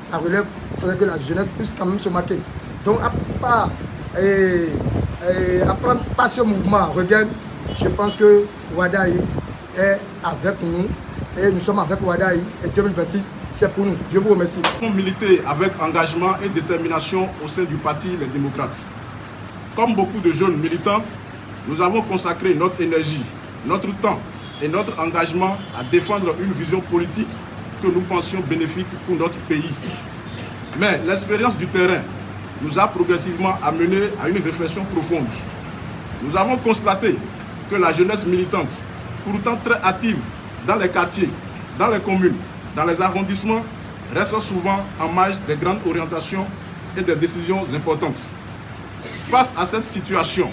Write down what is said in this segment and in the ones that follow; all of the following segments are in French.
La relève, il faudrait que la jeunesse puisse quand même se marquer. Donc, à part apprendre pas ce mouvement, regain, je pense que Wadaï est avec nous et nous sommes avec Wadaï et 2026, c'est pour nous. Je vous remercie. Nous militer avec engagement et détermination au sein du parti Les Démocrates. Comme beaucoup de jeunes militants, nous avons consacré notre énergie, notre temps et notre engagement à défendre une vision politique que nous pensions bénéfique pour notre pays. Mais l'expérience du terrain nous a progressivement amené à une réflexion profonde. Nous avons constaté que la jeunesse militante, pourtant très active dans les quartiers, dans les communes, dans les arrondissements, reste souvent en marge des grandes orientations et des décisions importantes. Face à cette situation,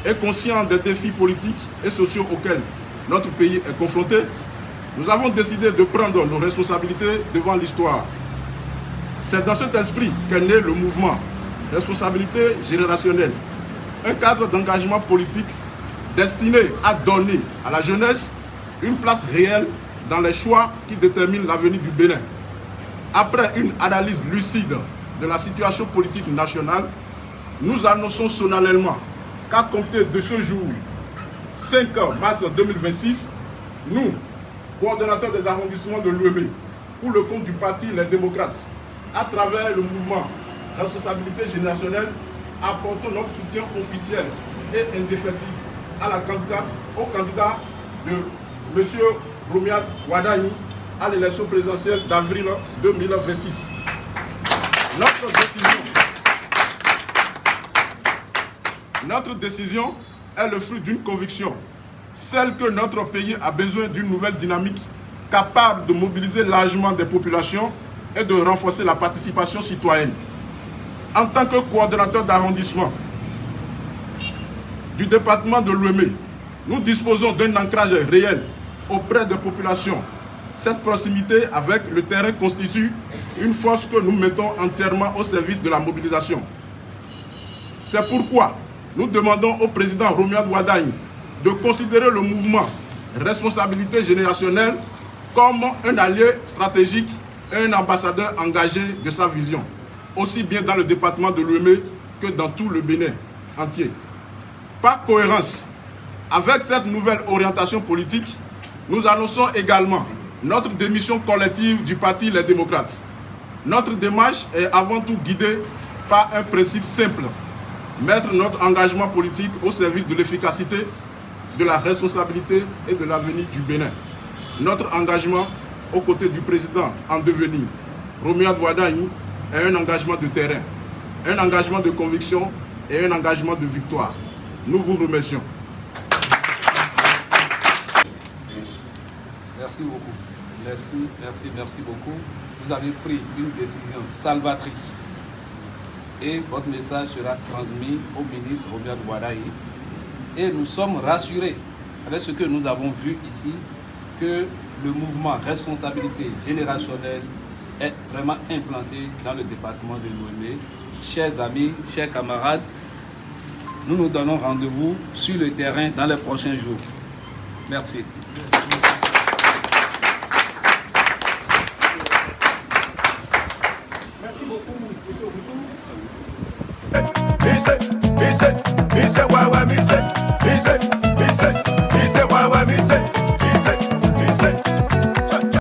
et conscient des défis politiques et sociaux auxquels notre pays est confronté, nous avons décidé de prendre nos responsabilités devant l'histoire. C'est dans cet esprit qu'est né le mouvement Responsabilité générationnelle, un cadre d'engagement politique destiné à donner à la jeunesse une place réelle dans les choix qui déterminent l'avenir du Bénin. Après une analyse lucide de la situation politique nationale, nous annonçons solennellement qu'à compter de ce jour, 5 mars 2026, nous, coordonnateurs des arrondissements de l'UEME, pour le compte du parti Les Démocrates, à travers le mouvement Responsabilité générationnelle, apportons notre soutien officiel et indéfectible à la candidate, au candidat de M. Romiad Wadaï à l'élection présidentielle d'avril 2026. Notre décision est le fruit d'une conviction, celle que notre pays a besoin d'une nouvelle dynamique capable de mobiliser largement des populations et de renforcer la participation citoyenne. En tant que coordonnateur d'arrondissement du département de l'UEME, nous disposons d'un ancrage réel auprès des populations. Cette proximité avec le terrain constitue une force que nous mettons entièrement au service de la mobilisation. C'est pourquoi nous demandons au président Romiad Wadaï de considérer le mouvement Responsabilité générationnelle comme un allié stratégique et un ambassadeur engagé de sa vision, aussi bien dans le département de l'UEME que dans tout le Bénin entier. Par cohérence avec cette nouvelle orientation politique, nous annonçons également notre démission collective du parti Les Démocrates. Notre démarche est avant tout guidée par un principe simple: mettre notre engagement politique au service de l'efficacité, de la responsabilité et de l'avenir du Bénin. Notre engagement aux côtés du président en devenir, Romiad Wadaï, est un engagement de terrain, un engagement de conviction et un engagement de victoire. Nous vous remercions. Merci beaucoup. Merci beaucoup. Vous avez pris une décision salvatrice. Et votre message sera transmis au ministre Romiad Wadaï. Et nous sommes rassurés avec ce que nous avons vu ici, que le mouvement Responsabilité générationnelle est vraiment implanté dans le département de l'UEME. Chers amis, chers camarades, nous nous donnons rendez-vous sur le terrain dans les prochains jours. Merci. Merci beaucoup, M. Roussou. Mise, wawa, mise, wawa, mise.